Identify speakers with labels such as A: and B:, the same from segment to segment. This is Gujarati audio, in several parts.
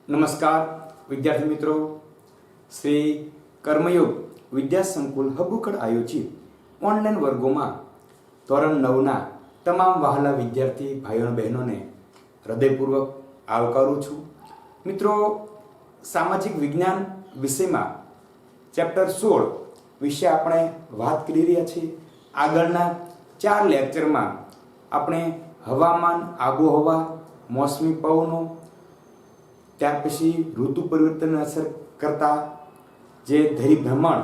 A: નમસ્કાર વિદ્યાર્થી મિત્રો, શ્રી કર્મયોગ વિદ્યા સંકુલ હબુકડ આયોજિત ઓનલાઈન વર્ગોમાં ધોરણ 9ના તમામ વહાલા વિદ્યાર્થી ભાઈઓ બહેનોને હૃદયપૂર્વક આવકારું છું. મિત્રો, સામાજિક વિજ્ઞાન વિષયમાં ચેપ્ટર 16 વિશે આપણે વાત કરી રહ્યા છીએ. આગળના 4 લેક્ચરમાં આપણે હવામાન, આબોહવા, મોસમી પવનો, ત્યાર પછી ઋતુ પરિવર્તનને અસર કરતા જે ધરી ભ્રમણ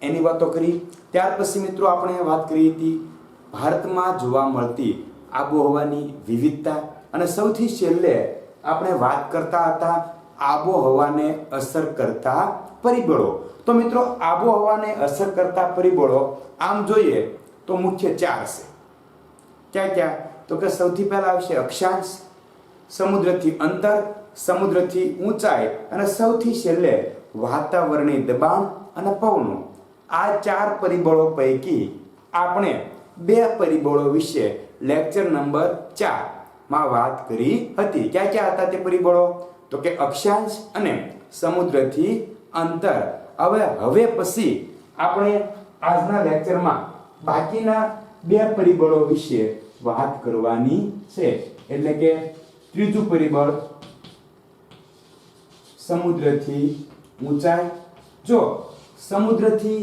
A: એની વાતો કરી. ત્યાર પછી મિત્રો આપણે વાત કરી હતી ભારતમાં જોવા મળતી આબોહવાની વિવિધતા, અને સૌથી છેલ્લે આપણે વાત કરતા હતા આબોહવાને અસર કરતા પરિબળો. તો મિત્રો, આબોહવાને અસર કરતા પરિબળો આમ જોઈએ તો મુખ્ય 4 છે. ક્યાં ક્યાં? તો કે સૌથી પહેલા આવશે અક્ષાંશ, સમુદ્રથી અંતર, સમુદ્રથી ઊંચાઈ, અને સૌથી છેલ્લે વાતાવરણીય દબાણ અને પવનો. આ 4 પરિબળો પૈકી આપણે 2 પરિબળો વિશે લેક્ચર નંબર 4 માં વાત કરી હતી. ક્યાં ક્યાં હતા તે પરિબળો? તો કે અક્ષાંશ અને સમુદ્રથી અંતર. હવે પછી આપણે આજના લેક્ચરમાં બાકીના 2 પરિબળો વિશે વાત કરવાની છે. એટલે કે ત્રીજું પરિબળ સમુદ્રથી ઊંચાઈ. જો સમુદ્રથી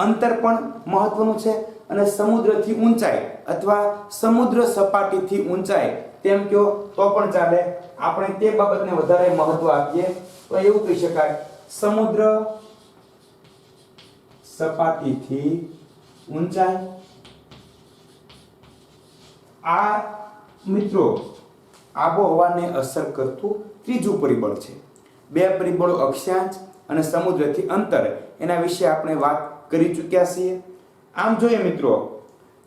A: અંતર પણ મહત્વનું છે, અને સમુદ્રથી ઊંચાઈ અથવા સમુદ્ર સપાટીથી ઊંચાઈ તેમ કહો તો પણ ચાલે. આપણે તે બાબતને વધારે મહત્વ આપીએ તો એવું કહી શકાય સમુદ્ર સપાટીથી ઊંચાઈ. આ મિત્રો આબોહવાને અસર કરતું ત્રીજું પરિબળ છે. 2 પરિબળો અક્ષાંશ અને સમુદ્રથી અંતર, એના વિશે આપણે વાત કરી ચૂક્યા છીએ. આમ જોઈએ મિત્રો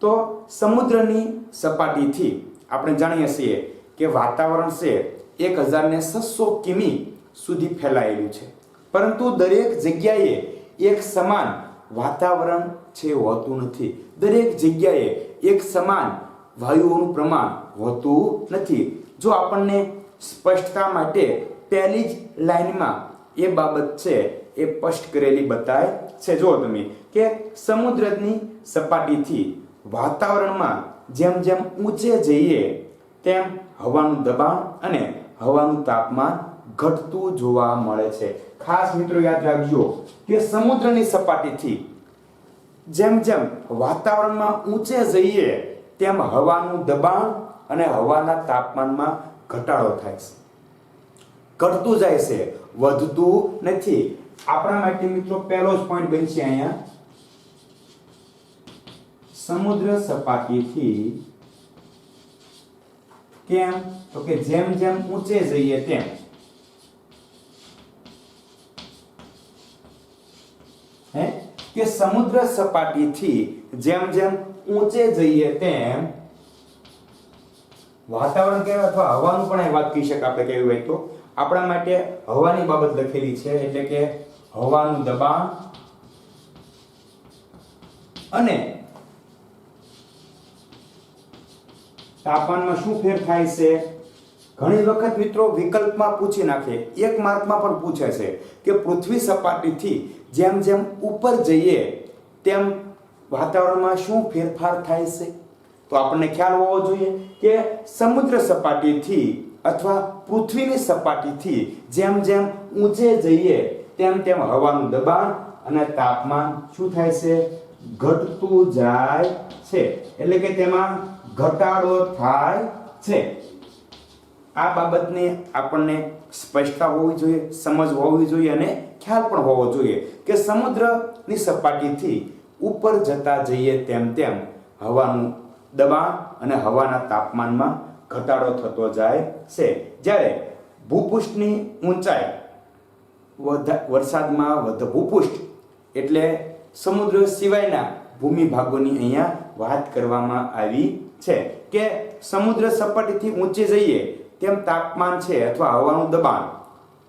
A: તો સમુદ્રની સપાટીથી આપણે જાણીએ છીએ કે વાતાવરણ છે 1600 કિમી સુધી ફેલાયેલું છે, પરંતુ દરેક જગ્યાએ એક સમાન વાતાવરણ છે હોતું નથી. દરેક જગ્યાએ એક સમાન વાયુઓનું પ્રમાણ હોતું નથી. જો આપણને સ્પષ્ટતા માટે પહેલી જ લાઈનમાં એ બાબત છે એ સ્પષ્ટ કરેલી બતાય છે. જો તમે કે સમુદ્રની સપાટીથી વાતાવરણમાં જેમ જેમ ઊંચે જઈએ તેમ હવાનું દબાણ અને હવાનું તાપમાન ઘટતું જોવા મળે છે. ખાસ મિત્રો યાદ રાખજો કે સમુદ્રની સપાટીથી જેમ જેમ વાતાવરણમાં ઊંચે જઈએ તેમ હવાનું દબાણ અને હવાના તાપમાનમાં ઘટાડો થાય છે. ઘટતું જાય છે, વધતું નથી. આપણા માટે મિત્રો પહેલો જ પોઈન્ટ બનશે અહીંયા સમુદ્ર સપાટીથી કેમ? તો કે જેમ જેમ ઊંચે જઈએ તેમ કે સમુદ્ર સપાટીથી જેમ જેમ ઊંચે જઈએ તેમ વાતાવરણ કહેવાય અથવા હવાનું પણ વાત કહી શકાય. આપણે કેવું હોય તો આપણા માટે હવાની બાબત લખેલી છે, એટલે કે હવાનું દબાણ અને તાપમાનમાં શું ફેર થાય છે. ઘણી વખત મિત્રો વિકલ્પમાં પૂછી નાખે, 1 માર્કમાં પણ પૂછે છે કે પૃથ્વી સપાટીથી જેમ જેમ ઉપર જઈએ તેમ વાતાવરણમાં શું ફેરફાર થાય છે. તો આપણને ખ્યાલ હોવો જોઈએ કે સમુદ્ર સપાટીથી અથવા પૃથ્વીની સપાટીથી જેમ જેમ ઊંચે જઈએ તેમ તેમ હવાનું દબાણ અને તાપમાન શું થાય છે? ઘટતું જાય છે. એટલે કે તેમાં ઘટાડો થાય છે. આ બાબતને આપણને સ્પષ્ટતા હોવી જોઈએ, સમજ હોવી જોઈએ અને ખ્યાલ પણ હોવો જોઈએ કે સમુદ્રની સપાટીથી ઉપર જતા જઈએ તેમ તેમ હવાનું દબાણ અને હવાના તાપમાનમાં ઘટાડો થતો જાય છે. જ્યારે ભૂપૃષ્ઠની ઊંચાઈ વરસાદમાં ભૂપૃષ્ઠ એટલે સમુદ્ર સિવાયના ભૂમિ ભાગોની અહીંયા વાત કરવામાં આવી છે કે સમુદ્ર સપાટીથી ઊંચે જઈએ તેમ તાપમાન છે અથવા હવાનું દબાણ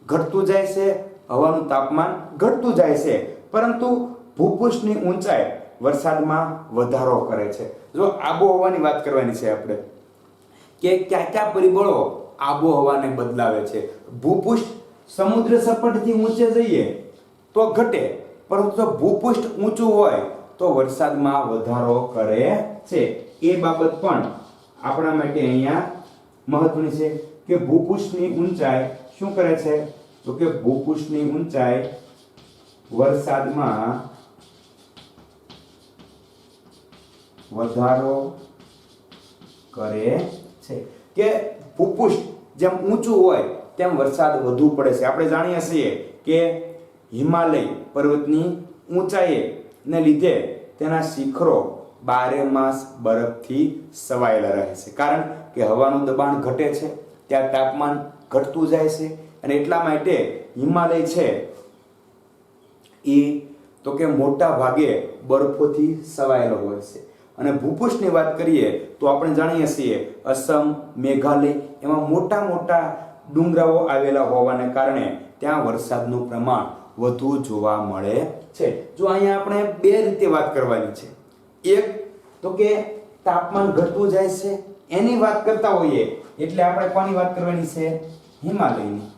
A: ઘટતું જાય છે, હવાનું તાપમાન ઘટતું જાય છે, પરંતુ ભૂપૃષ્ઠની ઊંચાઈ વરસાદમાં વધારો કરે છે. જો આબોહવાની વાત કરવાની છે આપણે કે કયા કયા પરિબળો આબોહવાને બદલાવે છે. ભૂપૃષ્ઠ સમુદ્ર સપાટીથી ઊંચે જઈએ તો ઘટે, પરંતુ જો ભૂપૃષ્ઠ ઊંચું હોય તો વરસાદમાં વધારો કરે છે. એ બાબત પણ આપણા માટે અહીંયા મહત્વની છે કે ભૂપૃષ્ઠની ઊંચાઈ શું કરે છે? તો કે ભૂપૃષ્ઠની ઊંચાઈ વરસાદમાં વધારો કરે છે. કે ભૂપૃષ્ઠ જેમ ઊંચું હોય તેમ વરસાદ વધુ પડે છે. આપણે જાણીએ છીએ કે હિમાલય પર્વતની ઊંચાઈને લીધે તેના શિખરો 12 માસ બરફથી છવાયેલા રહે છે. કારણ કે હવાનું દબાણ ઘટે છે, ત્યાં તાપમાન ઘટતું જાય છે, અને એટલા માટે હિમાલય છે એ તો કે મોટા ભાગે બરફોથી છવાયેલો હોય છે. અને ભૂપૃષ્ઠની વાત કરીએ તો આપણે જાણીએ છીએ અસમ, મેઘાલય એમાં મોટા મોટા ડુંગરાઓ આવેલા હોવાને કારણે ત્યાં વરસાદનું પ્રમાણ વધુ જોવા મળે છે. જો અહીંયા આપણે બે રીતે વાત કરવાની છે. એક તો કે તાપમાન ઘટતું જાય છે એની વાત કરતા હોઈએ એટલે આપણે કોની વાત કરવાની છે? હિમાલયની.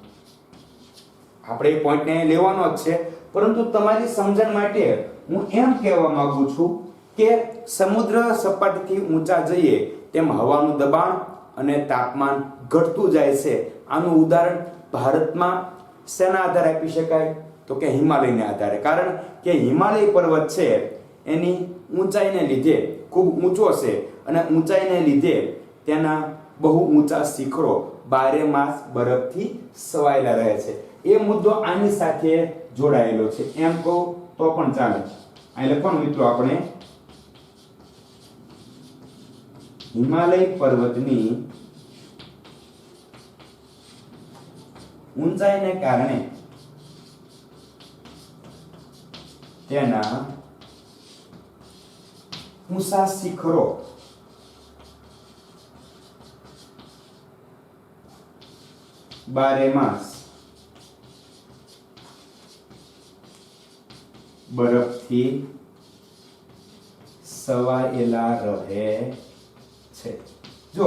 A: આપણે એ પોઈન્ટને લેવાનો જ છે, પરંતુ તમારી સમજણ માટે હું એમ કહેવા માંગુ છું કે સમુદ્ર સપાટીથી ઊંચા જઈએ તેમ હવાનું દબાણ અને તાપમાન ઘટતું જાય છે. આનું ઉદાહરણ ભારતમાં શેના આધારે આપી શકાય? તો કે હિમાલયને આધારે. કારણ કે હિમાલય પર્વત છે એની ઊંચાઈને લીધે ખૂબ ઊંચો છે, અને ઊંચાઈને લીધે તેના બહુ ઊંચા શિખરો 12 માસ બરફથી છવાયેલા રહે છે. એ મુદ્દો આની સાથે જોડાયેલો છે એમ કહું તો પણ ચાલે. અહીં લખવાનું મિત્રો આપણે હિમાલય પર્વતની ઊંચાઈને કારણે તેના ઊંચા શિખરો બારે માસ બરફથી છવાયેલા રહે છે. જો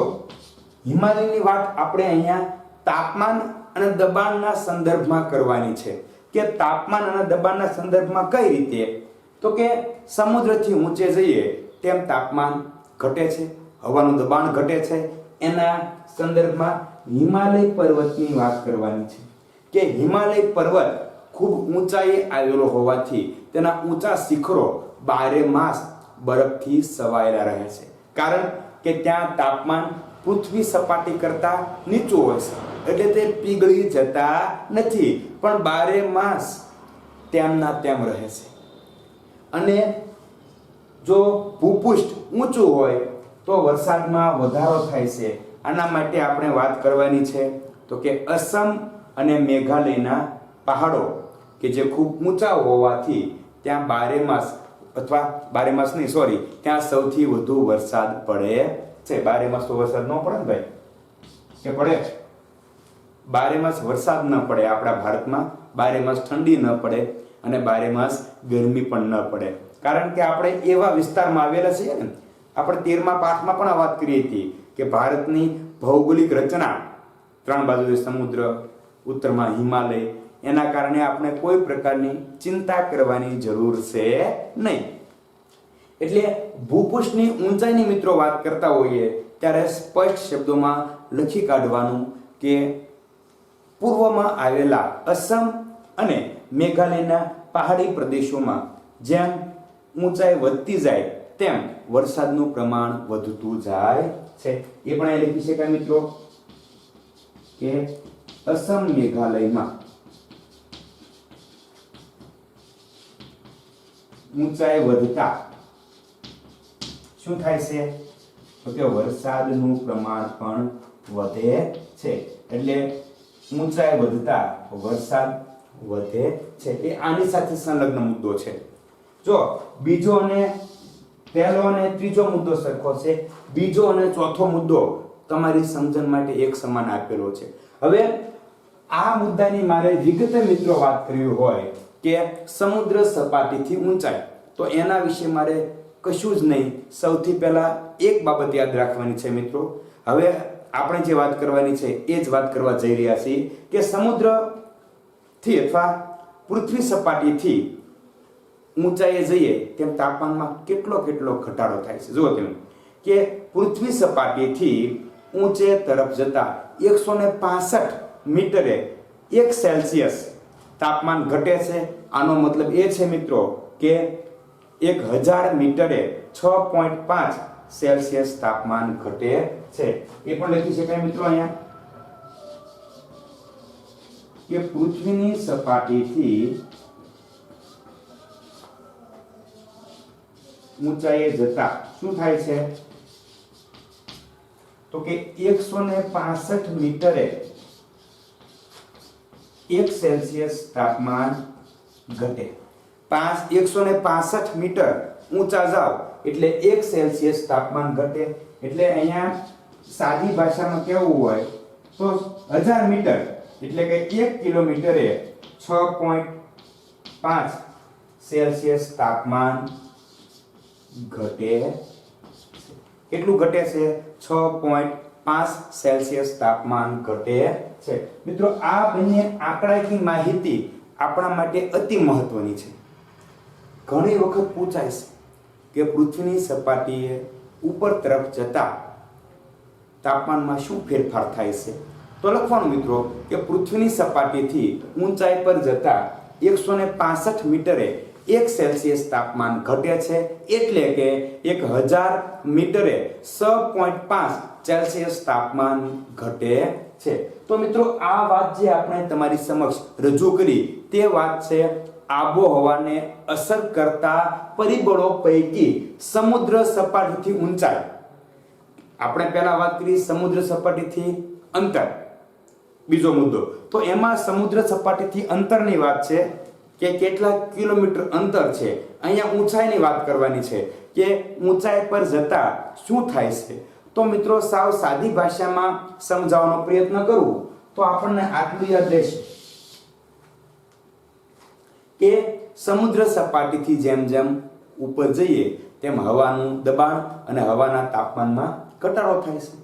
A: હિમાલયની વાત આપણે અહીંયા તાપમાન અને દબાણના સંદર્ભમાં કરવાની છે કે તાપમાન અને દબાણના સંદર્ભમાં કઈ રીતે? તો કે સમુદ્રથી ઊંચે જઈએ તેમ તાપમાન ઘટે છે, હવાનું દબાણ ઘટે છે. એના સંદર્ભમાં હિમાલય પર્વતની વાત કરવાની છે કે હિમાલય પર્વત ખૂબ ઊંચાઈએ આવેલો હોવાથી તેના ઊંચા શિખરો 12 માસ બરફથી છવાયેલા રહે છે. કારણ કે ત્યાં તાપમાન પૃથ્વી સપાટી કરતા નીચું હોય છે, એટલે તે પીગળી જતા નથી, પણ 12 માસ તેમના તેમ રહે છે. અને જો ભૂપૃષ્ઠ ઊંચું હોય તો વરસાદમાં વધારો થાય છે. આના માટે આપણે વાત કરવાની છે તો કે અસમ અને મેઘાલયના પહાડો કે જે ખૂબ ઊંચા હોવાથી ત્યાં 12 માસ અથવા 12 માસ નહીં સોરી ત્યાં સૌથી વધુ વરસાદ પડે છે. 12 માસ તો વરસાદ ન પડે ને ભાઈ, કે પડે? 12 માસ વરસાદ ન પડે આપણા ભારતમાં. 12 માસ ઠંડી ન પડે અને 12 માસ ગરમી પણ ન પડે. કારણ કે આપણે એવા વિસ્તારમાં આવેલા છીએ ને. આપણે 13મા પાઠમાં પણ આ વાત કરી હતી કે ભારતની ભૌગોલિક રચના 3 બાજુએ સમુદ્ર, ઉત્તરમાં હિમાલય, એના કારણે આપણે કોઈ પ્રકારની ચિંતા કરવાની જરૂર છે નહીં. એટલે ભૂપૃષ્ઠની ઊંચાઈની મિત્રો વાત કરતા હોઈએ ત્યારે સ્પષ્ટ શબ્દોમાં લખી કાઢવાનું કે પૂર્વમાં આવેલા અસમ અને મેઘાલયના પહાડી પ્રદેશોમાં જેમ ઊંચાઈ વધતી જાય તેમ વરસાદનું પ્રમાણ વધતું જાય છે. એ પણ અહીં લખી શકાય મિત્રો કે અસમ મેઘાલયમાં ઊંચાઈ વધતા શું થાય છે? તો કે વરસાદનું પ્રમાણ પણ વધે છે. એટલે ઊંચાઈ વધતા વરસાદ વધે છે. એ આની સાથે સંલગ્ન મુદ્દો છે. જો બીજો અને પહેલો અને ત્રીજો મુદ્દો સરખો છે, બીજો અને ચોથો મુદ્દો તમારી સમજણ માટે એક સમાન આપેલો છે. હવે આ મુદ્દાની મારે વિગતે મિત્રો વાત કરવી હોય કે સમુદ્ર સપાટીથી ઊંચાઈ, તો એના વિશે મારે કશું જ નહીં. સૌથી પહેલા એક બાબત યાદ રાખવાની છે મિત્રો. હવે આપણે જે વાત કરવાની છે એ જ વાત કરવા જઈ રહ્યા છીએ કે સમુદ્રથી અથવા પૃથ્વી સપાટીથી ઊંચાઈએ જઈએ તેમ તાપમાનમાં કેટલો ઘટાડો થાય છે. જુઓ તમે કે પૃથ્વી સપાટીથી ઊંચે તરફ જતા 165 મીટરે 1 સેલ્સિયસ તાપમાન ઘટે છે. આનો મતલબ એ છે મિત્રો કે 1000 મીટરે 6.5 સેલ્સિયસ તાપમાન ઘટે છે. એ પણ લખી શકાય મિત્રો અહીંયા કે પૃથ્વીની સપાટીથી ઊંચાઈએ જતા શું થાય છે તો કે 165 મીટરે 1 સેલ્સિયસ તાપમાન ઘટે. 165 મીટર ઊંચા જાવ એટલે 1 સેલ્સિયસ તાપમાન ઘટે. એટલે અહીંયા સાદી ભાષામાં કેવું હોય તો 1000 મીટર એટલે કે 1 કિલોમીટરે 6.5 સેલ્સિયસ તાપમાન ઘટે. કેટલું ઘટે છે? 6.5 સેલ્સિયસ તાપમાન ઘટે છે. મિત્રો આ બંને આંકડાકીય માહિતી આપણા માટે અતિ મહત્વની છે. ઘણી વખત પૂછાય છે કે પૃથ્વીની સપાટીએ ઉપર તરફ જતા તાપમાનમાં શું ફેરફાર થાય છે. તો લખવાનું મિત્રો કે પૃથ્વીની સપાટીથી ઊંચાઈ પર જતા 165 મીટરે 1 સેલ્સિયસ તાપમાન ઘટે છે. એટલે કે 1000 મીટરે 6.5 સેલ્સિયસ તાપમાન ઘટે છે. તો મિત્રો આ વાત જે આપણે તમારી સમક્ષ રજૂ કરી તે વાત છે આબોહવાને અસર કરતા પરિબળો પૈકી સમુદ્ર સપાટીથી ઊંચાઈ. આપણે પહેલા વાત કરી સમુદ્ર સપાટીથી અંતર, બીજો મુદ્દો. તો એમાં સમુદ્ર સપાટીથી અંતરની વાત છે કે કેટલા કિલોમીટર અંતર છે. અહીંયા ઊંચાઈની વાત કરવાની છે કે ઊંચાઈ પર જતા શું થાય છે. તો મિત્રો સાવ સાદી ભાષામાં સમજાવવાનો પ્રયત્ન કરું તો આપણને આટલું યાદ રહેશે કે સમુદ્ર સપાટીથી જેમ જેમ ઉપર જઈએ તેમ હવાનું દબાણ અને હવાના તાપમાનમાં ઘટાડો થાય છે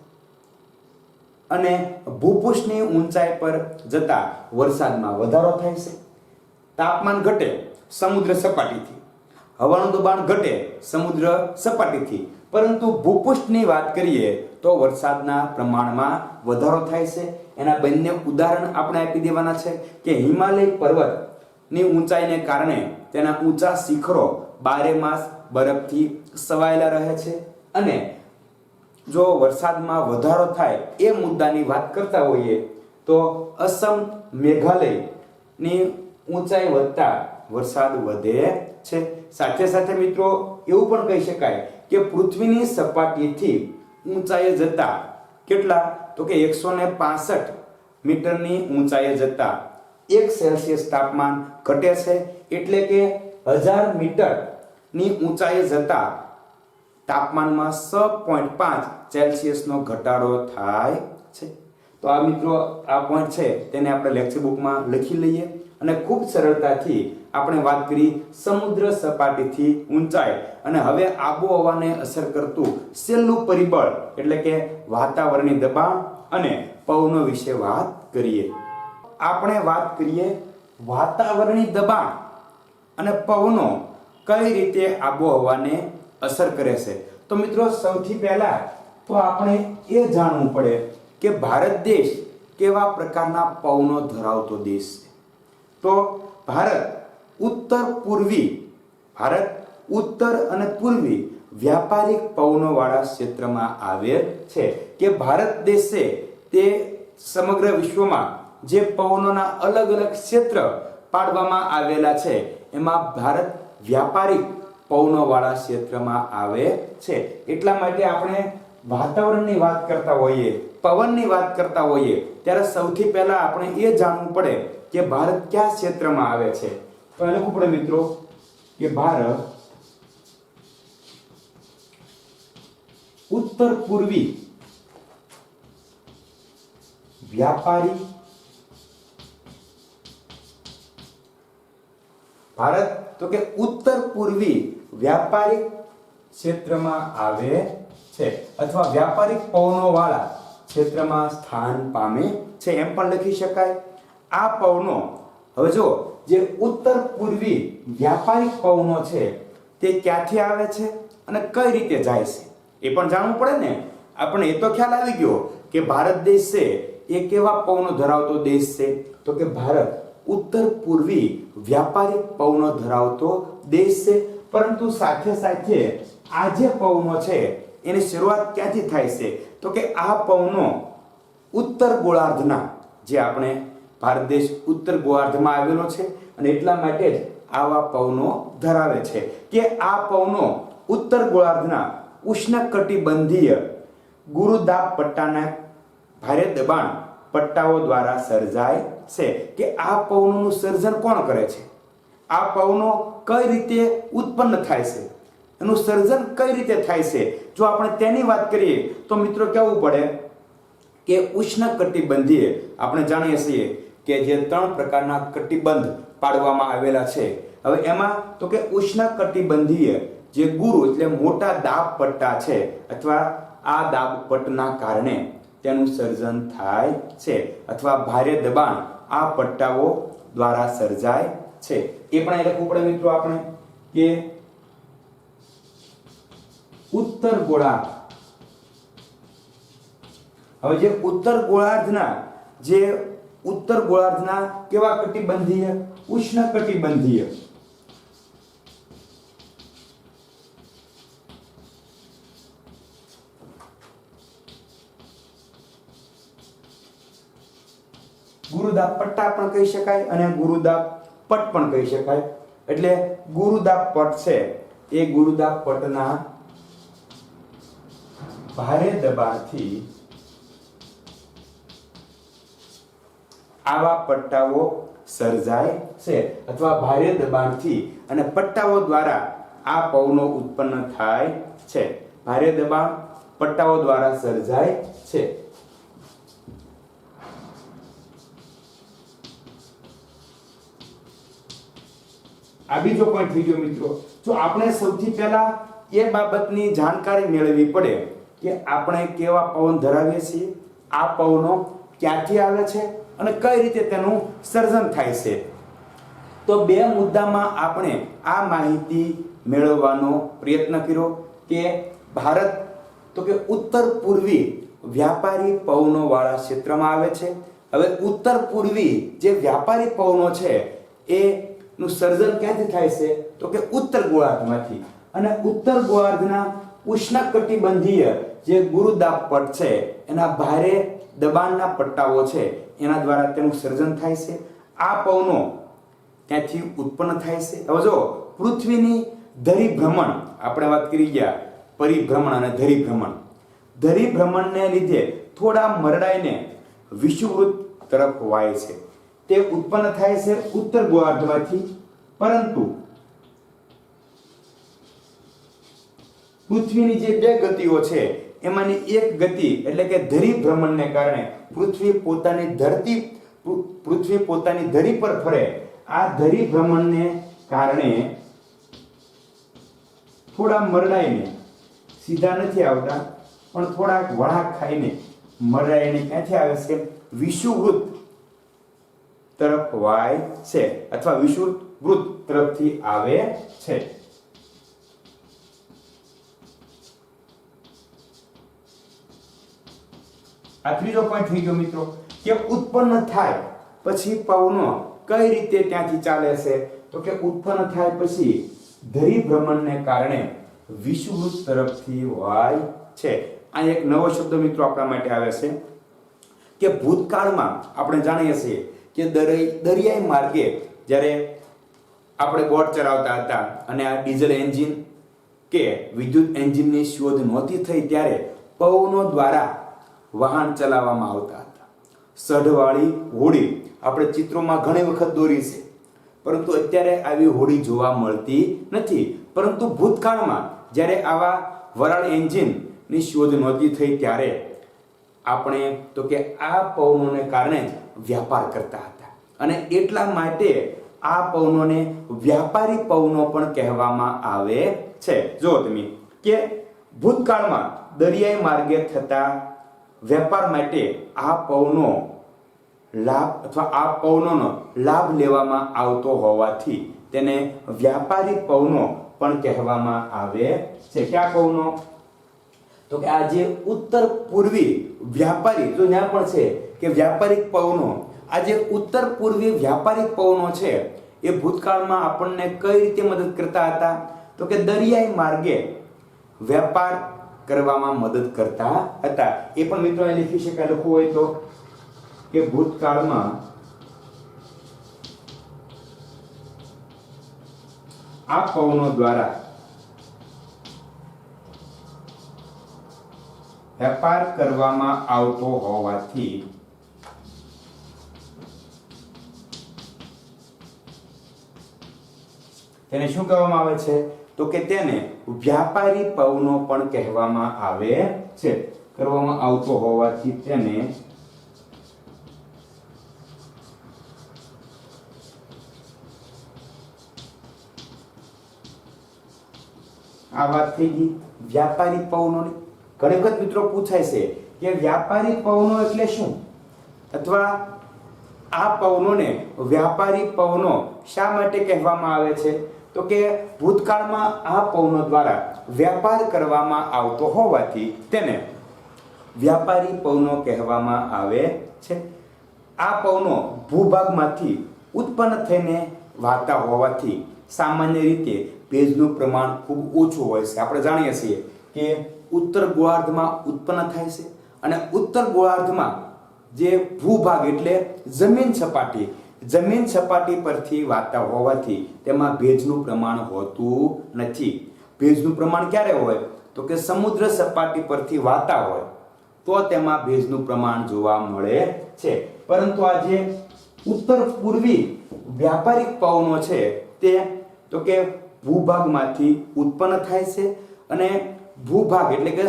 A: અને ભૂપૃષ્ઠની ઊંચાઈ પર જતા વરસાદમાં વધારો થાય છે. તાપમાન ઘટે સમુદ્ર સપાટીથી, હવાનું દબાણ ઘટે સમુદ્ર સપાટીથી, પરંતુ ભૂપૃષ્ઠની વાત કરીએ તો વરસાદના પ્રમાણમાં વધારો થાય છે. એના બંને ઉદાહરણ આપણે આપી દેવાના છે કે હિમાલય પર્વતની ઊંચાઈને કારણે તેના ઊંચા શિખરો 12 માસ બરફથી છવાયેલા રહે છે અને જો વરસાદમાં વધારો થાય એ મુદ્દાની વાત કરતા હોઈએ તો અસમ, મેઘાલયની ઊંચાઈ વધતા વરસાદ વધે છે. સાથે સાથે મિત્રો એવું પણ કહી શકાય કે પૃથ્વીની સપાટીથી ઊંચાઈએ જતા કેટલા તો કે 165 મીટરની ઊંચાઈએ જતા 1 સેલ્સિયસ તાપમાન ઘટે છે. એટલે કે 1000 મીટરની ઊંચાઈએ જતા તાપમાનમાં 6.5 સેલ્સિયસનો ઘટાડો થાય છે. તો આ મિત્રો આ પોઈન્ટ છે તેને આપણે લેક્ચર બુકમાં લખી લઈએ અને ખૂબ સરળતાથી આપણે વાત કરી સમુદ્ર સપાટીથી ઊંચાઈ અને હવે આબોહવાને અસર કરતું છેલ્લું પરિબળ એટલે કે વાતાવરણીય દબાણ અને પવનો વિશે વાત કરીએ. આપણે વાત કરીએ વાતાવરણીય દબાણ અને પવનો કઈ રીતે આબોહવાને અસર કરે છે. તો મિત્રો સૌથી પહેલા તો આપણે એ જાણવું પડે કે ભારત દેશ કેવા પ્રકારના પવનો ધરાવતો દેશ છે. તો ભારત ઉત્તર અને પૂર્વી વ્યાપારિક પવનો વાળા ક્ષેત્રમાં આવેલ છે. કે ભારત દેશ છે તે સમગ્ર વિશ્વમાં જે પવનોના અલગ અલગ ક્ષેત્ર પાડવામાં આવેલા છે એમાં ભારત વ્યાપારિક પવનો વાળા ક્ષેત્રમાં આવે છે. એટલા માટે આપણે વાતાવરણની વાત કરતા હોઈએ, પવનની વાત કરતા હોઈએ ત્યારે સૌથી પહેલા આપણે એ જાણવું પડે કે ભારત કયા ક્ષેત્રમાં આવે છે. તો એ લખવું પડે મિત્રો કે ભારત ઉત્તર પૂર્વી વ્યાપારી ઉત્તર પૂર્વી વ્યાપારિક ક્ષેત્રમાં આવે છે અથવા વ્યાપારિક પવનો વાળા ક્ષેત્રમાં સ્થાન પામે છે એમ પણ લખી શકાય. આ પવનો હવે જો જે ઉત્તર પૂર્વી વ્યાપારિક પવનો છે તે ક્યાંથી આવે છે અને કઈ રીતે જાય છે એ પણ જાણવું પડે ને. આપણે એ તો ખ્યાલ આવી ગયો કે ભારત દેશ છે એ કેવા પવનો ધરાવતો દેશ છે, તો કે ભારત ઉત્તર પૂર્વી વ્યાપારિક પવનો ધરાવતો દેશ છે. પરંતુ સાથે સાથે આ જે પવનો છે એની શરૂઆત ક્યાંથી થાય છે, તો કે આ પવનો ઉત્તર ગોળાર્ધના, જે આપણે ભારત દેશ ઉત્તર ગોળાર્ધમાં આવેલો છે અને એટલા માટે જ આવા પવનો ધરાવે છે કે આ પવનો ઉત્તર ગોળાર્ધના ઉષ્ણકટિબંધીય ગુરુદાબ પટ્ટાના ભારે દબાણ પટ્ટાઓ દ્વારા સર્જાય છે. કે આ પવનોનું સર્જન કોણ કરે છે, આ પવનો કઈ રીતે ઉત્પન્ન થાય છે, એનું સર્જન કઈ રીતે થાય છે, જો આપણે તેની વાત કરીએ તો મિત્રો કહેવું પડે કે ઉષ્ણકટિબંધીય, આપણે જાણીએ છીએ કે જે 3 પ્રકારના કટિબંધ પાડવામાં આવેલા છે. હવે એમાં તો કે ઉષ્ણકટિબંધીય જે ગુરુ એટલે મોટા દાબ પટ્ટા છે અથવા આ દાબ પટ્ટના કારણે તેનું સર્જન થાય છે અથવા ભારે દબાણ આ પટ્ટાઓ દ્વારા સર્જાય છે. એ પણ લખવું પડે મિત્રો આપણે કે ઉત્તર ગોળાર્ધ. હવે જે ઉત્તર ગોળાર્ધના કેવા કટિબંધીય, ઉષ્ણકટિબંધીય ગુરુદાબ પટ્ટા પણ કહી શકાય અને ગુરુદાબ પટ પણ કહી શકાય. એટલે ગુરુદાબ પટ છે એ ગુરુદાબ પટના ભારે દબાણથી આવા પટ્ટાઓ સર્જાય છે અથવા ભારે દબાણથી અને પટ્ટાઓ દ્વારા આ પવનો ઉત્પન્ન થાય છે. ભારે દબાણ પટ્ટાઓ દ્વારા સર્જાય છે. આ બીજો પોઈન્ટ થઈ ગયો મિત્રો. જો આપણે સૌથી પહેલા એ બાબતની જાણકારી મેળવવી પડે કે આપણે કેવા પવન ધરાવીએ છીએ, આ પવનો ક્યાંથી આવે છે અને કઈ રીતે તેનું સર્જન થાય છે. તો બે મુદ્દામાં આપણે આ માહિતી મેળવવાનો પ્રયત્ન કર્યો કે ભારત તો કે ઉત્તર પૂર્વી વ્યાપારી પવનો વાળા ક્ષેત્રમાં આવે છે. હવે ઉત્તર પૂર્વી જે વ્યાપારી પવનો છે એ નું સર્જન ક્યાંથી થાય છે, તો કે ઉત્તર ગોળાર્ધમાંથી. અને ઉત્તર ગોળાર્ધના ઉષ્ણકટિબંધીય જે ગુરુદાબ પટ છે એના ભારે દબાણના પટ્ટાઓ છે એના દ્વારા તેનું સર્જન થાય છે. આ પવનો ત્યાંથી ઉત્પન્ન થાય છે. હવે જો પૃથ્વીની ધરીભ્રમણ, આપણે વાત કરી ગયા પરિભ્રમણ અને ધરીભ્રમણ. ધરીભ્રમણને લીધે થોડા મરડાઈને વિષુવવૃત્ત તરફ વાય છે. તે ઉત્પન્ન થાય છે ઉત્તર ગોળાર્ધમાંથી. પરંતુ પૃથ્વીની જે બે ગતિઓ છે એમાંની એક ગતિ એટલે કે ધરીભ્રમણને કારણે પૃથ્વી પોતાની ધરી પર ફરે. આ ધરીભ્રમણને કારણે થોડા મરડાઈને, સીધા નથી આવતા પણ થોડાક વળાંક ખાઈને મરડાઈને ક્યાંથી આવે છે, વિષુવવૃત્ત તરફ વાય છે અથવા વિષુવવૃત્ત તરફથી આવે છે. આ ત્રીજો પોઈન્ટ થઈ ગયો મિત્રો કે ઉત્પન્ન થાય પછી પવનો કઈ રીતે ત્યાંથી ચાલે છે, તો કે ઉત્પન્ન થાય પછી ધરીભ્રમણને કારણે વિષુવવૃત્ત તરફથી વાય છે. આ એક નવો શબ્દ મિત્રો આપણા માટે આવે છે કે ભૂતકાળમાં આપણે જાણીએ છીએ કે દરિયાઈ માર્ગે જ્યારે આપણે બોટ ચલાવતા હતા અને આ ડીઝલ એન્જિન કે વિદ્યુત એન્જિનની શોધ નહોતી થઈ ત્યારે પવનો દ્વારા વાહન ચલાવવામાં આવતા હતા. સઢવાળી હોડી આપણે ચિત્રોમાં ઘણી વખત દોરી છે, પરંતુ અત્યારે આવી હોડી જોવા મળતી નથી. પરંતુ ભૂતકાળમાં જ્યારે આવા વરાળ એન્જિનની શોધ નહોતી થઈ ત્યારે આપણે તો કે આ પવનોને કારણે જ વ્યાપાર કરતા હતા અને એટલા માટે આ પવનોને વ્યાપારી પવનો પણ કહેવામાં આવે છે. જો તમે કે ભૂતકાળમાં દરિયાઈ માર્ગે થતા વેપાર માટે આ પવનો લાભ અથવા આ પવનોનો લાભ લેવામાં આવતો હોવાથી તેને વ્યાપારિક પવનો પણ કહેવામાં આવે છે. કયા પવનો? તો કે આ જે ઉત્તર પૂર્વી વ્યાપારી, જો ત્યાં પણ છે કે વ્યાપારિક પવનો, આ જે ઉત્તર પૂર્વી વ્યાપારિક પવનો છે એ ભૂતકાળમાં આપણને કઈ રીતે મદદ કરતા હતા? તો કે દરિયાઈ માર્ગે વેપાર કરવામાં મદદ કરતા હતા. એ પણ મિત્રો અહીં લખી શકાય, લખવું હોય તો કે ભૂતકાળમાં આ પવનો દ્વારા વેપાર કરવામાં આવતો હોવાથી તેને શું કહેવામાં આવે છે? તો કે તેને વ્યાપારી પવનો પણ કહેવામાં આવે છે. કરવામાં આવતો હોવાથી તેને આ વાત થઈ ગઈ વ્યાપારી પવનોની. ઘણી વખત મિત્રો પૂછાય છે કે વ્યાપારી પવનો એટલે શું, અથવા આ પવનોને વ્યાપારી પવનો શા માટે કહેવામાં આવે છે? તો કે ભૂતકાળમાં આ પવનો દ્વારા વેપાર કરવામાં આવતો હોવાથી તેને વ્યાપારી પવનો કહેવામાં આવે છે. આ પવનો ભૂભાગમાંથી ઉત્પન્ન થઈને વાતા હોવાથી સામાન્ય રીતે ભેજનું પ્રમાણ ખૂબ ઓછું હોય છે. આપણે જાણીએ છીએ કે ઉત્તર ગોળાર્ધમાં ઉત્પન્ન થાય છે અને ઉત્તર ગોળાર્ધમાં જે ભૂભાગ એટલે જમીન સપાટી પરથી વાતા હોવાથી તેમાં ભેજનું પ્રમાણ હોતું નથી. ભેજનું પ્રમાણ ક્યારે હોય? તો કે સમુદ્ર સપાટી પરથી વાતા હોય તો તેમાં ભેજનું પ્રમાણ જોવા મળે છે. પરંતુ આ જે ઉત્તર પૂર્વી વ્યાપારિક પવનો છે તે તો કે ભૂભાગમાંથી ઉત્પન્ન થાય છે અને ભૂભાગ એટલે કે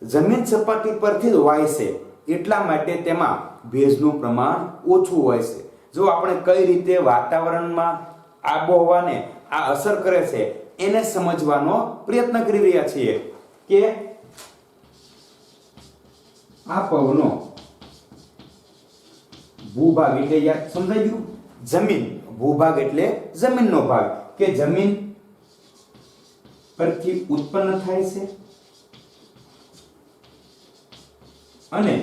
A: જમીન સપાટી પરથી જ હોય છે, એટલા માટે તેમાં ભેજનું પ્રમાણ ઓછું હોય છે. જો આપણે કઈ રીતે વાતાવરણમાં આબોહવાને આ અસર કરે છે એને સમજવાનો પ્રયત્ન કરી રહ્યા છીએ કે આ પવનો ભૂભાગ એટલે યાર સમજાઈ ગયું? જમીન, ભૂભાગ એટલે જમીનનો ભાગ કે જમીન પરથી ઉત્પન્ન થાય છે અને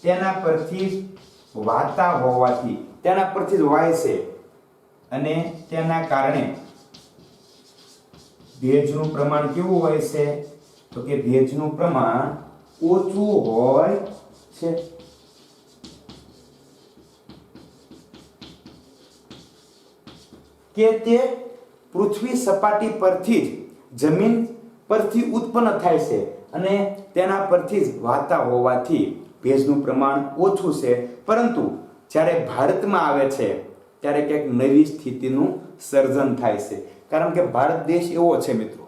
A: તેના પરથી વાતા હોવાથી તેના પરથી જ વાય છે અને તેના કારણે ભેજનું પ્રમાણ કેવું હોય છે? તો કે ભેજનું પ્રમાણ ઓછું હોય છે. કે તે પૃથ્વી સપાટી પરથી જ જમીન પરથી ઉત્પન્ન થાય છે અને તેના પરથી જ વાતા હોવાથી ભેજનું પ્રમાણ ઓછું છે. પરંતુ જ્યારે ભારતમાં આવે છે ત્યારે કંઈક નવી સ્થિતિનું સર્જન થાય છે. કારણ કે ભારત દેશ એવો છે મિત્રો,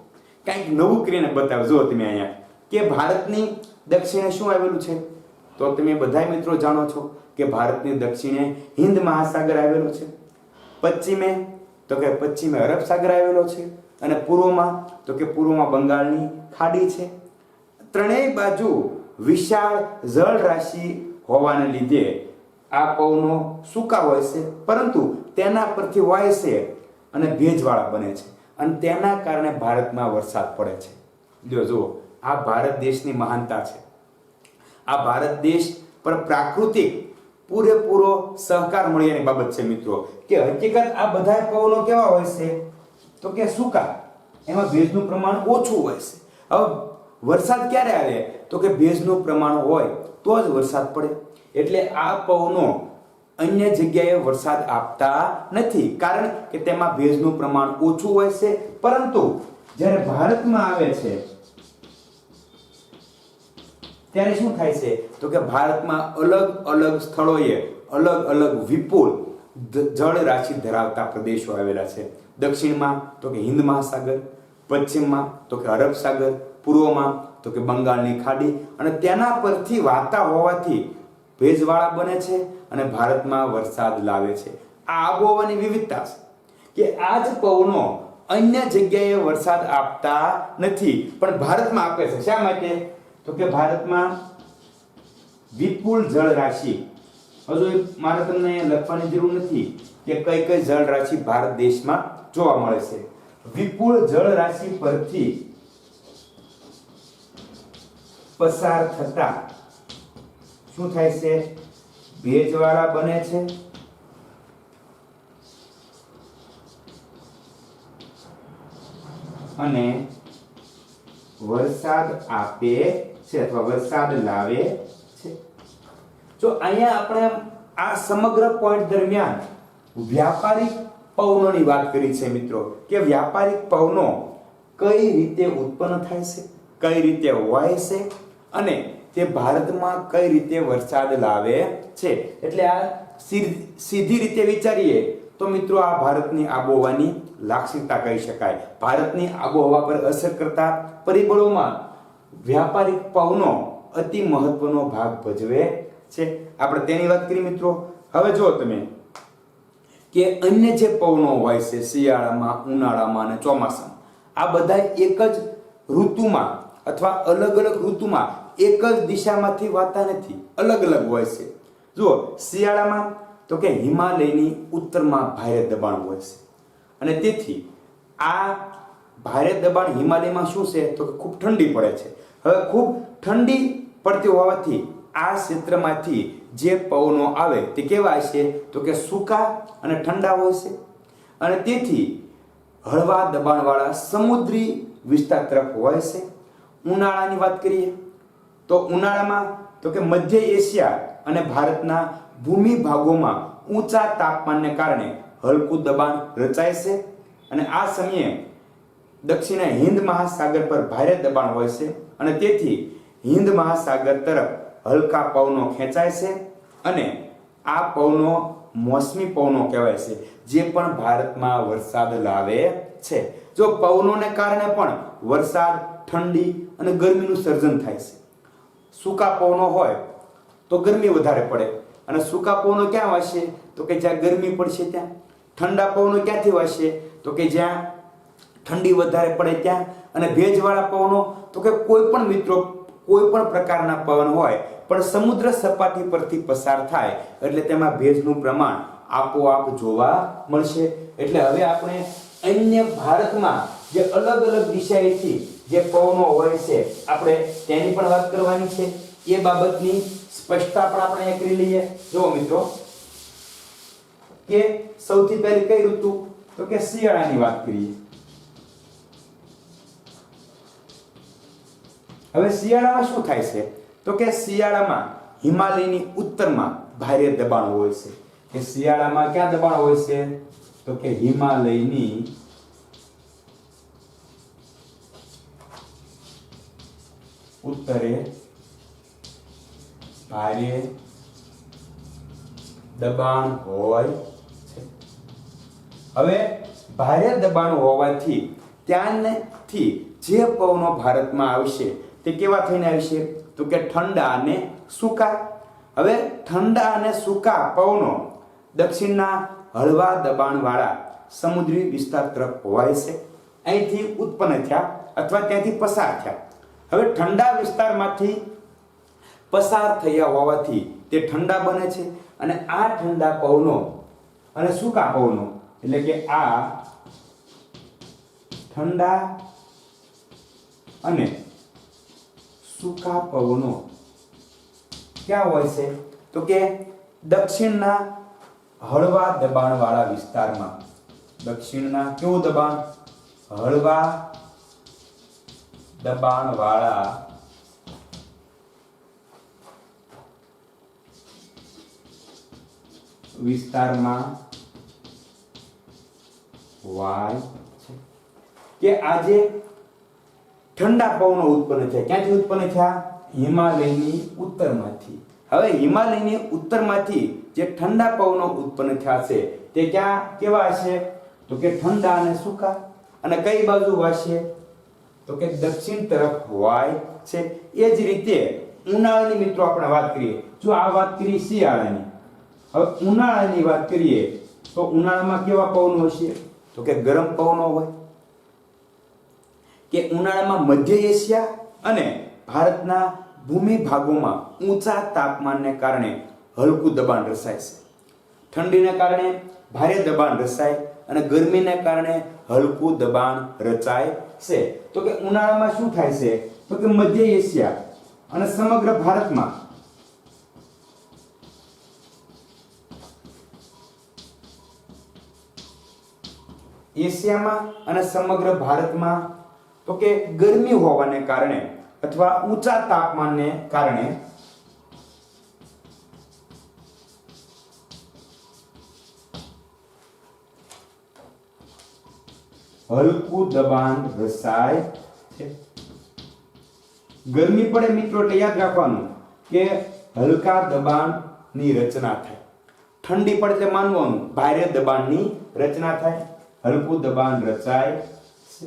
A: કંઈક નવું કરીને બતાવો. જો તમે અહીંયા કે ભારતની દક્ષિણે શું આવેલું છે? તો તમે બધા મિત્રો જાણો છો કે ભારતની દક્ષિણે હિન્દ મહાસાગર આવેલો છે, પશ્ચિમે તો કે પશ્ચિમે અરબ સાગર આવેલો છે અને પૂર્વમાં તો કે પૂર્વમાં બંગાળની ખાડી છે. ત્રણેય બાજુ વિશાળ જળ રાશિ હોવાને લીધે આ પવનો સૂકા હોય છે, પરંતુ તેના પરથી વાય છે અને ભેજવાળા બને છે અને તેના કારણે ભારતમાં વરસાદ પડે છે. જુઓ આ ભારત દેશની મહાનતા છે. આ ભારત દેશ પર પ્રાકૃતિક પૂરેપૂરો સહકાર મળ્યાની બાબત છે મિત્રો. કે હકીકત આ બધા પવનો કેવા હોય છે? તો કે સૂકા, એમાં ભેજનું પ્રમાણ ઓછું હોય છે. હવે વરસાદ ક્યારે આવે? તો કે ભેજનું પ્રમાણ હોય તો જ વરસાદ પડે. એટલે આ પવનો અન્ય જગ્યાએ વરસાદ આપતા નથી, કારણ કે તેમાં ભેજનું પ્રમાણ ઓછું હોય છે. પરંતુ જ્યારે ભારતમાં આવે છે ત્યારે શું થાય છે? તો કે ભારતમાં અલગ અલગ સ્થળોએ અલગ અલગ વિપુલ જળ રાશિ ધરાવતા પ્રદેશો આવેલા છે. દક્ષિણમાં તો કે હિન્દ મહાસાગર, પશ્ચિમમાં તો કે અરબ સાગર, પૂર્વમાં તો કે બંગાળની ખાડી અને તેના પરથી વાતા હોવાથી ભેજવાળા બને છે અને ભારતમાં વરસાદ લાવે છે. આ આબોહવાની વિવિધતા છે કે આ જ પવનો અન્ય જગ્યાએ વરસાદ આપતા નથી પણ ભારતમાં આપે છે. શા માટે? તો કે ભારતમાં વિપુલ જળ રાશિ. હજુ મારે તમને લખવાની જરૂર નથી કે કઈ કઈ જળ રાશિ ભારત દેશમાં જોવા મળે છે. વિપુલ જળ રાશિ પરથી પસાર થતા શું થાય છે? ભેજવાળા બને છે અને વરસાદ આપે છે અથવા વરસાદ લાવે છે. જો અહીંયા આપણે આ સમગ્ર પોઈન્ટ દરમિયાન વ્યાપારિક પવનોની વાત કરી છે મિત્રો, કે વ્યાપારિક પવનો કઈ રીતે ઉત્પન્ન થાય છે, કઈ રીતે હોય છે અને તે ભારતમાં કઈ રીતે વરસાદ લાવે છે. એટલે આ સીધી રીતે વિચારીએ તો મિત્રો આ ભારતની આબોહવાની લાક્ષણિકતા કહી શકાય. ભારતની આબોહવા પર અસર કરતા પરિબળોમાં વ્યાપારિક પવનો અતિ મહત્વનો ભાગ ભજવે છે. આપણે તેની વાત કરી મિત્રો. હવે જો તમે કે અન્ય જે પવનો હોય છે શિયાળામાં, ઉનાળામાં અને ચોમાસામાં, આ બધા એક જ ઋતુમાં અથવા અલગ અલગ ઋતુમાં એક જ દિશામાંથી વાતા નથી, અલગ અલગ હોય છે. જુઓ, શિયાળામાં તો કે હિમાલયની ઉત્તરમાં ભારે દબાણ હોય છે અને તેથી આ ભારે દબાણ હિમાલયમાં શું છે તો કે ખૂબ ઠંડી પડે છે. હવે ખૂબ ઠંડી પડતી હોવાથી આ ક્ષેત્રમાંથી જે પવનો આવે તે કેવા છે તો કે સૂકા અને ઠંડા હોય છે અને તેથી હળવા દબાણવાળા સમુદ્રી વિસ્તાર તરફ હોય છે. ઉનાળાની વાત કરીએ તો ઉનાળામાં તો કે મધ્ય એશિયા અને ભારતના ભૂમિ ભાગોમાં ઊંચા તાપમાનને કારણે હલકું દબાણ રચાય છે અને આ સમયે દક્ષિણ હિન્દ મહાસાગર પર ભારે દબાણ હોય છે અને તેથી હિન્દ મહાસાગર તરફ હલકા પવનો ખેંચાય છે અને આ પવનો મોસમી પવનો કહેવાય છે, જે પણ ભારતમાં વરસાદ લાવે છે. જો પવનોને કારણે પણ વરસાદ, ઠંડી અને ગરમીનું સર્જન થાય છે. સૂકા પવનો હોય તો ગરમી વધારે પડે અને સૂકા પવનો ક્યાં વાશે તો કે જ્યાં ગરમી પડશે ત્યાં. ઠંડા પવનો ક્યાંથી વાશે તો કે જ્યાં ઠંડી વધારે પડે ત્યાં. અને ભેજવાળા પવનો તો કે કોઈ પણ મિત્રો કોઈ પણ પ્રકારના પવન હોય પણ સમુદ્ર સપાટી પરથી પસાર થાય એટલે તેમાં ભેજનું પ્રમાણ આપોઆપ જોવા મળશે. એટલે હવે આપણે અન્ય ભારતમાં જે અલગ અલગ દિશાએથી જે પવનો હોય છે આપણે તેની પણ વાત કરવાની છે. એ બાબતની સ્પષ્ટતા પણ આપણે અહીંયા કરી લઈએ. જુઓ મિત્રો કે સૌથી પહેલી કઈ ઋતુ તો કે શિયાળાની વાત કરીએ. હવે શિયાળામાં શું થાય છે તો કે શિયાળામાં હિમાલયની ઉત્તરમાં ભારે દબાણ હોય છે. કે શિયાળામાં ક્યાં દબાણ હોય છે તો કે હિમાલયની ઉત્તરે ભારે દબાણ હોય છે. હવે ભારે દબાણ હોવાથી ત્યાંથી જે પવનો ભારતમાં આવશે તે કેવા થઈને આવશે તો કે ઠંડા અને સૂકા. હવે ઠંડા અને સૂકા પવનો દક્ષિણના હળવા દબાણવાળા સમુદ્રી વિસ્તાર તરફ હોવાય છે. અહીંથી ઉત્પન્ન થયા અથવા ત્યાંથી પસાર થયા. હવે ઠંડા વિસ્તારમાંથી પસાર થયા હોવાથી તે ઠંડા બને છે અને આ ઠંડા પવનો અને સૂકા પવનો એટલે કે આ ઠંડા અને સૂકા પવનો ક્યાં હોય છે તો કે દક્ષિણના હળવા દબાણવાળા વિસ્તારમાં. દક્ષિણના કેવું દબાણ? હળવા દબાણવાળા વિસ્તારમાં વાય છે. કે આજે ઠંડા પવનો ઉત્પન્ન થયા. ક્યાંથી ઉત્પન્ન થયા? હિમાલયની ઉત્તરમાંથી. હવે હિમાલયની ઉત્તરમાંથી જે ઠંડા પવનો ઉત્પન્ન થયા છે તે ક્યાં કેવા હશે તો કે ઠંડા અને સૂકા. અને કઈ બાજુ વાશે તો કે દક્ષિણ તરફ વાય છે. એ જ રીતે ઉનાળાની મિત્રો આપણે વાત કરીએ. જો આ વાત કરી શિયાળાની, હવે ઉનાળાની વાત કરીએ તો ઉનાળામાં કેવા પવનો હશે તો કે ગરમ પવનો હોય. કે ઉનાળામાં મધ્ય એશિયા અને ભારતના ભૂમિ ભાગોમાં ઊંચા તાપમાનને કારણે હલકું દબાણ રચાય છે. ઠંડીને કારણે ભારે દબાણ રચાય અને ગરમીને કારણે હલકું દબાણ રચાય છે. તો કે ઉનાળામાં શું થાય છે? તો કે મધ્ય એશિયા અને સમગ્ર ભારતમાં એશિયામાં અને સમગ્ર ભારતમાં તો કે ગરમી હોવાને કારણે અથવા ઊંચા તાપમાનને કારણે હલકું દબાણ રચાય છે. ગરમી પડે મિત્રો એટલે યાદ રાખવાનું કે હલકા દબાણની રચના થાય. ઠંડી પડે એટલે માનવાનું ભારે દબાણની રચના થાય. હલકું દબાણ રચાય છે.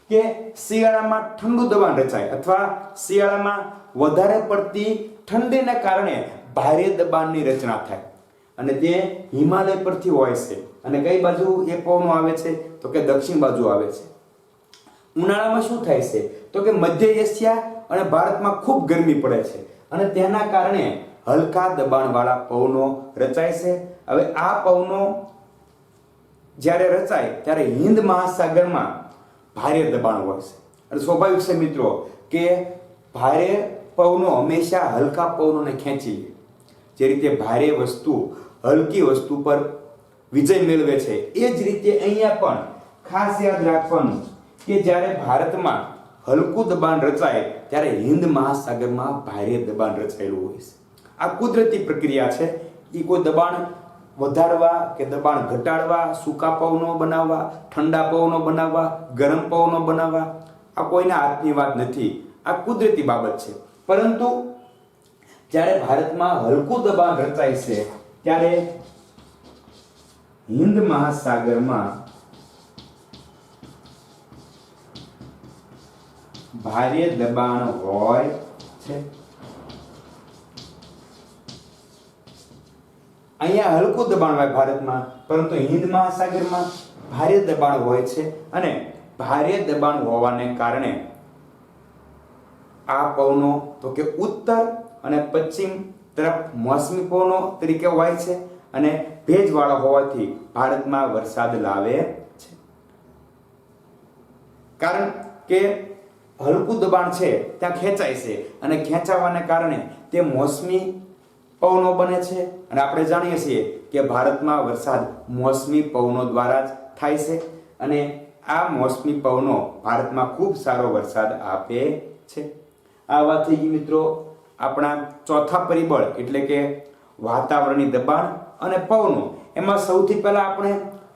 A: કે શિયાળામાં ઠંડુ દબાણ રચાય અથવા શિયાળામાં વધારે પડતી ઠંડીને કારણે ભારે દબાણની રચના થાય અને તે હિમાલય પરથી હોય છે. અને કઈ બાજુ એ પવનો આવે છે? તો કે દક્ષિણ બાજુ આવે છે. ઉનાળામાં શું થાય છે? તો કે મધ્ય એશિયા અને ભારતમાં ખૂબ ગરમી પડે છે અને તેના કારણે હલકા દબાણવાળા પવનો રચાય છે. હવે આ પવનો જ્યારે રચાય ત્યારે હિન્દ મહાસાગરમાં ભારે દબાણ હોય છે. અને સ્વાભાવિક છે મિત્રો કે ભારે પવનો હંમેશા હલકા પવનોને ખેંચી લે. જે રીતે ભારે વસ્તુ હલકી વસ્તુ પર વિજય મેળવે છે એ જ રીતે અહીંયા પણ ખાસ યાદ રાખવાનું કે જ્યારે ભારતમાં હલકું દબાણ રચાય ત્યારે હિન્દ મહાસાગરમાં ભારે દબાણ રચાયેલું હોય છે. આ કુદરતી પ્રક્રિયા છે. એ કોઈ દબાણ વધારવા કે દબાણ ઘટાડવા, સૂકા પવનો બનાવવા, ઠંડા પવનો બનાવવા, ગરમ પવનો બનાવવા આ કોઈના હાથની વાત નથી. આ કુદરતી બાબત છે. પરંતુ જ્યારે ભારતમાં હલકું દબાણ રચાય છે ત્યારે હિન્દ મહાસાગરમાં ભારે દબાણ હોય છે. અહીંયા હલકું દબાણ હોય ભારતમાં, પરંતુ હિન્દ મહાસાગરમાં ભારે દબાણ હોય છે અને ભારે દબાણ હોવાને કારણે આ પવનો તો કે ઉત્તર અને પશ્ચિમ તરફ મોસમી પવનો તરીકે હોય છે અને ભેજવાળા હોવાથી ભારતમાં વરસાદ લાવે છે. કારણ કે હલકું દબાણ છે ત્યાં ખેંચાય છે અને ખેંચાવાને કારણે તે મોસમી પવનો બને છે અને આપણે જાણીએ છીએ કે ભારતમાં વરસાદ મોસમી પવનો દ્વારા જ થાય છે અને આ મોસમી પવનો ભારતમાં ખૂબ સારો વરસાદ આપે છે. આ વાત થઈ ગઈ મિત્રો આપણા ચોથા પરિબળ એટલે કે વાતાવરણીય દબાણ અને પવનો. એમાં સૌથી પહેલા આપણે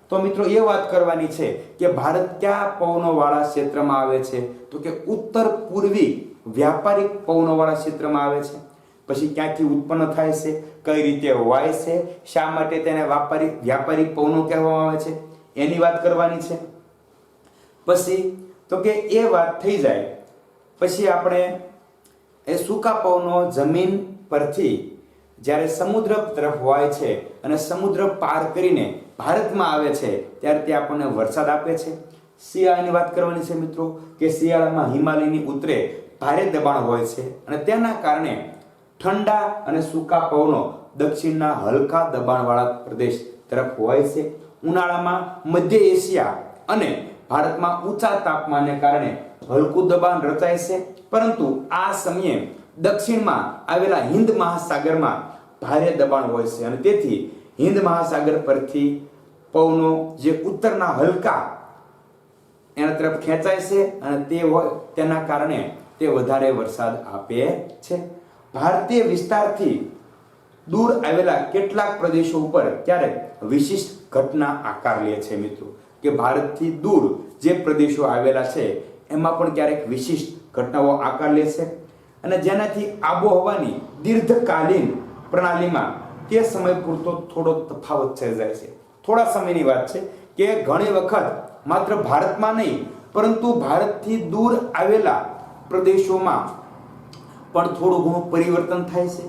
A: તો મિત્રો એ વાત કરવાની છે કે ભારત કયા પવનોવાળા ક્ષેત્રમાં આવે છે? તો કે ઉત્તર પૂર્વી વ્યાપારિક પવનોવાળા ક્ષેત્રમાં આવે છે. પછી ક્યાંથી ઉત્પન્ન થાય છે, કઈ રીતે હોય છે, શા માટે તેને વ્યાપારિક પવનો કહેવામાં આવે છે એની વાત કરવાની છે. પછી તો કે એ વાત થઈ જાય પછી આપણે એ સૂકા પવનો જમીન પરથી જ્યારે સમુદ્ર તરફ હોય છે અને સમુદ્ર પાર કરીને ભારતમાં આવે છે ત્યારે તે આપણને વરસાદ આપે છે. શિયાળાની વાત કરવાની છે મિત્રો કે શિયાળામાં હિમાલયની ઉત્તરે ભારે દબાણ હોય છે અને તેના કારણે ઠંડા અને સૂકા પવનો દક્ષિણના હલકા દબાણવાળા પ્રદેશ તરફ હોય છે. ઉનાળામાં મધ્ય એશિયા અને ભારતમાં ઊંચા તાપમાનને કારણે હલકું દબાણ રચાય છે, પરંતુ આ સમયે દક્ષિણમાં આવેલા હિન્દ મહાસાગરમાં ભારે દબાણ હોય છે અને તેથી હિન્દ મહાસાગર પરથી પવનો જે ઉત્તરના હલકા એના તરફ ખેંચાય છે અને તે હોય તેના કારણે તે વધારે વરસાદ આપે છે. ભારતીય વિસ્તારથી દૂર આવેલા કેટલાક પ્રદેશો ઉપર ક્યારેક વિશિષ્ટ ઘટના આકાર લે છે મિત્રો કે ભારતથી દૂર જે પ્રદેશો આવેલા છે એમાં પણ ક્યારેક વિશિષ્ટ ઘટનાઓ આકાર લે છે અને જેનાથી આબોહવાની દીર્ઘકાલીન પ્રણાલીમાં તે સમય પૂરતો થોડો તફાવત સર્જાય છે. થોડા સમયની વાત છે કે ઘણી વખત માત્ર ભારતમાં નહીં પરંતુ ભારતથી દૂર આવેલા પ્રદેશોમાં પણ થોડું ઘણું પરિવર્તન થાય છે,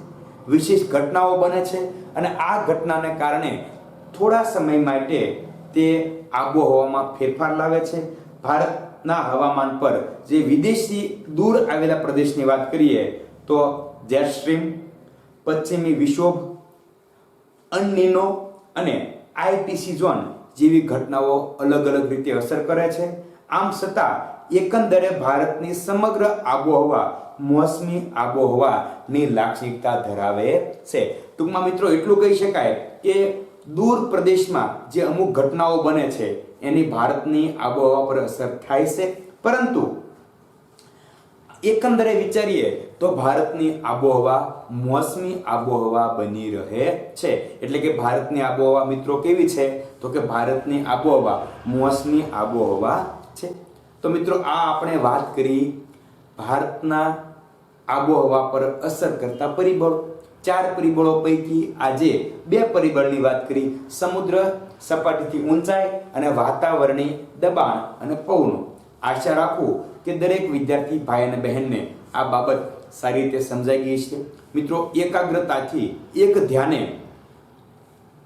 A: વિશેષ ઘટનાઓ બને છે અને આ ઘટનાને કારણે થોડા સમય માટે તે આબોહવામાં ફેરફાર લાવે છે. ભારતના હવામાન પર જે વિદેશી દૂર આવેલા પ્રદેશની વાત કરીએ તો જેટ સ્ટ્રીમ, પશ્ચિમી વિક્ષોભ, અનનિનો અને આઈટીસી ઝોન જેવી ઘટનાઓ અલગ અલગ રીતે અસર કરે છે. આમ છતાં એકંદરે ભારતની સમગ્ર આબોહવા મોસમી આબોહવાની લાક્ષણિકતા ધરાવે છે. ટૂંકમાં મિત્રો એટલું કહી શકાય કે દૂર પ્રદેશમાં જે અમુક ઘટનાઓ બને છે એની ભારતની આબોહવા પર અસર થાય છે, પરંતુ એકંદરે વિચારીએ તો ભારતની આબોહવા મોસમી આબોહવા બની રહે છે. એટલે કે ભારતની આબોહવા મિત્રો કેવી છે? તો કે ભારતની આબોહવા મોસમી આબોહવા છે. તો મિત્રો આ આપણે વાત કરી ભારતના આબોહવા પર અસર કરતા પરિબળો. 4 પરિબળો પૈકી આજે 2 પરિબળની વાત કરી, સમુદ્ર સપાટીથી ઊંચાઈ અને વાતાવરણીય દબાણ અને પવનો. આશા રાખું કે દરેક વિદ્યાર્થી ભાઈ અને બહેનને આ બાબત સારી રીતે સમજાઈ ગઈ છે. મિત્રો એકાગ્રતાથી એક ધ્યાને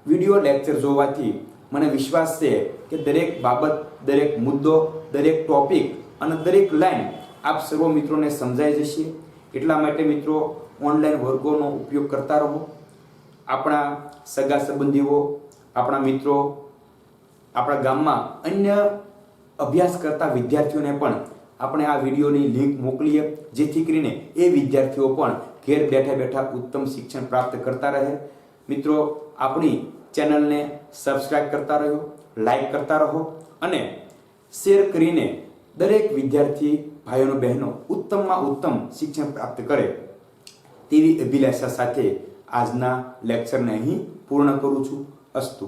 A: વિડિયો લેક્ચર જોવાથી મને વિશ્વાસ છે કે દરેક બાબત, દરેક મુદ્દો, દરેક ટોપિક અને દરેક લાઈન આપ સર્વ મિત્રોને સમજાઈ જશે. એટલા માટે મિત્રો ઓનલાઈન વર્ગોનો ઉપયોગ કરતા રહો. આપણા સગા સંબંધીઓ, આપણા મિત્રો, આપણા ગામમાં અન્ય અભ્યાસ કરતા વિદ્યાર્થીઓને પણ આપણે આ વિડીયોની લિંક મોકલીએ, જેથી કરીને એ વિદ્યાર્થીઓ પણ ઘેર બેઠા બેઠા ઉત્તમ શિક્ષણ પ્રાપ્ત કરતા રહે. મિત્રો આપણી ચેનલને સબસ્ક્રાઇબ કરતા રહો, લાઈક કરતા રહો અને શેર કરીને દરેક વિદ્યાર્થી ભાઈઓ બહેનો ઉત્તમમાં ઉત્તમ શિક્ષણ પ્રાપ્ત કરે તેવી અભિલાષા સાથે આજના લેક્ચરને અહીં પૂર્ણ કરું છું. અસ્તુ.